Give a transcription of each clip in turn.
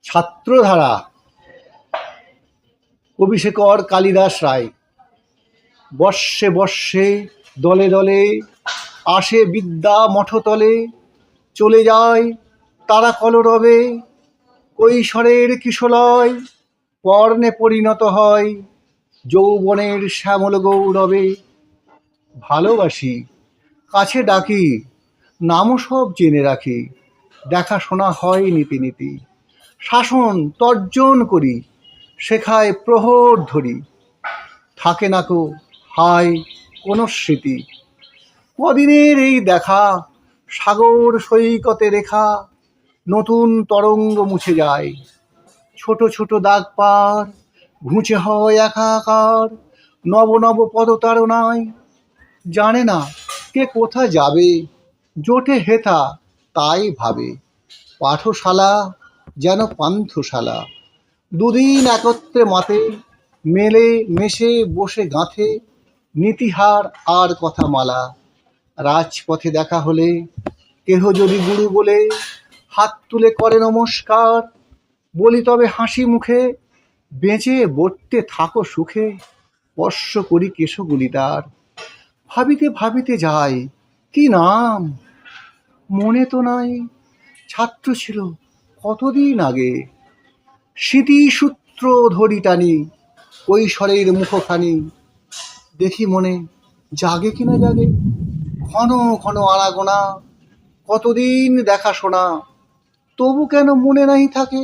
ছাত্রধারা কবিশেখর কালিদাস রায়। বর্ষে বর্ষে দলে দলে আসে বিদ্যা মঠতলে, চলে যায় তারা কলরবে। কৈশোরের কিশলয় পর্ণে পরিণত হয় যৌবনের শ্যামল গৌরবে। ভালোবাসি কাছে ডাকি, নামও সব জেনে রাখি, দেখাশোনা হয় নীতি নীতি। শাসন তর্জন করি, শেখায় প্রহর ধরি, থাকে না কো হায় কোনো স্মৃতি। কদিনের এই দেখা, সাগর সৈকতে রেখা, নতুন তরঙ্গ মুছে যায়। ছোট ছোট দাগ পার ঘুঁচে হয় একাকার নব নব পদতারণায়। জানে না কে কোথা যাবে, জোটে হেথা তাই ভাবে। পাঠশালা যেন পান্থশালা, দুদিন একত্রে মাতে, মেলে মেশে বসে গাঁথে নীতিহার আর কথা মালা। রাজপথে দেখা হলে কেহ যদি গুরু বলে হাত তুলে করে নমস্কার, বলি তবে হাসি মুখে, বেঁচে বটতে থাকো সুখে, স্পর্শ করি কেশগুলি তার। ভাবিতে ভাবিতে যাই কি নাম, মনে তো নাই, ছাত্র ছিল কতদিন আগে। স্মৃতিসূত্র ধরি টানি কৈশোরের মুখখানি, দেখি মনে জাগে কিনা জাগে। ঘন ঘন আনাগোনা, কতদিন দেখাশোনা, তবু কেন মনে নাই থাকে।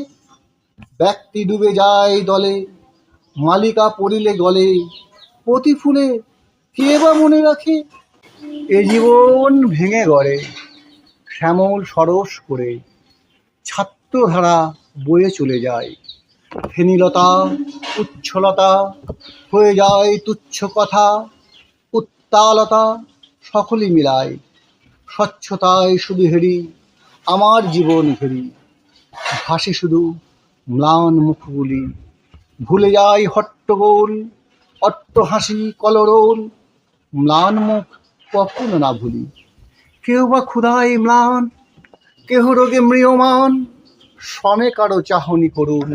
ব্যক্তি ডুবে যায় দলে, মালিকা পড়িলে গলে, প্রতি ফুলে কে বা মনে রাখে। এ জীবন ভেঙে গড়ে শ্যামল সরস করে, ছাত্রধারা বয়ে চলে যায়। ফেনীলতা উচ্ছলতা হয়ে যায় তুচ্ছ কথা, উত্তালতা সকলই মিলায়। স্বচ্ছতায় শুধু হেরি আমার জীবন ঘেরি, ভাসে শুধু ম্লান মুখগুলি। ভুলে যায় হট্টগোল অট্টহাসি কলরোল, ম্লান মুখ কখনো না ভুলি। কেউ বা ক্ষুধায় ম্লান, কেহ রোগে ম্রিয়মান, শ্রমে কারো চাহনি করুন।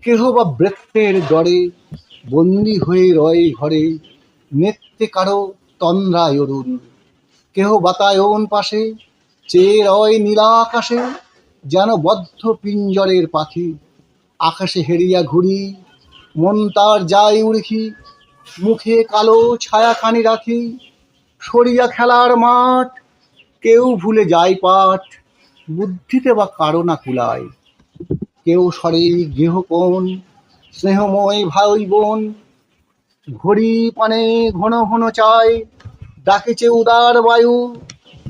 কেহ বা বৃত্তের গড়ে বন্দি হয়ে রয় ঘরে, নেত্রে কারো তন্দ্রায় অরুণ। কেহ বাতায়ন পাশে চেয়ে রয় নীলা আকাশে, যেন বদ্ধ পিঞ্জরের পাখি। আকাশে হেরিয়া ঘুরি, মন তার যায় উড়কি, মুখে কালো ছায়াখানি রাখি। সরিয়া খেলার মাঠ, কেউ ভুলে যায় পাঠ, বুদ্ধিতে বা কারো না কুলায়। কেউ সরে গৃহকোণ, স্নেহময় ভাই বোন, ঘড়ি পানে ঘন ঘন চায়, ডাকেছে উদার বায়ু,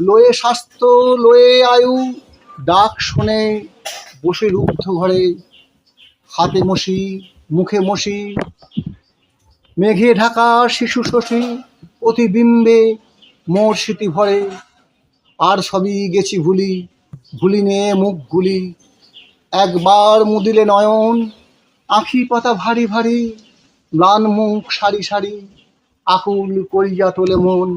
লয়ে স্বাস্থ্য লয়ে আয়ু। ডাক শোনে বসে রুদ্ধ ঘরে, হাতে মশি মুখে মশি, মেঘে ঢাকা শিশু শশী, প্রতিবিম্বে মোর স্মৃতি ভরে। আর সবই গেছি ভুলি, ভুলি নে মুখগুলি, একবার মুদিলে নয়ন, আঁখি পাতা ভারী ভারী, ম্লান মুখ সারি সারি, আকুল করিয়া তোলে মন।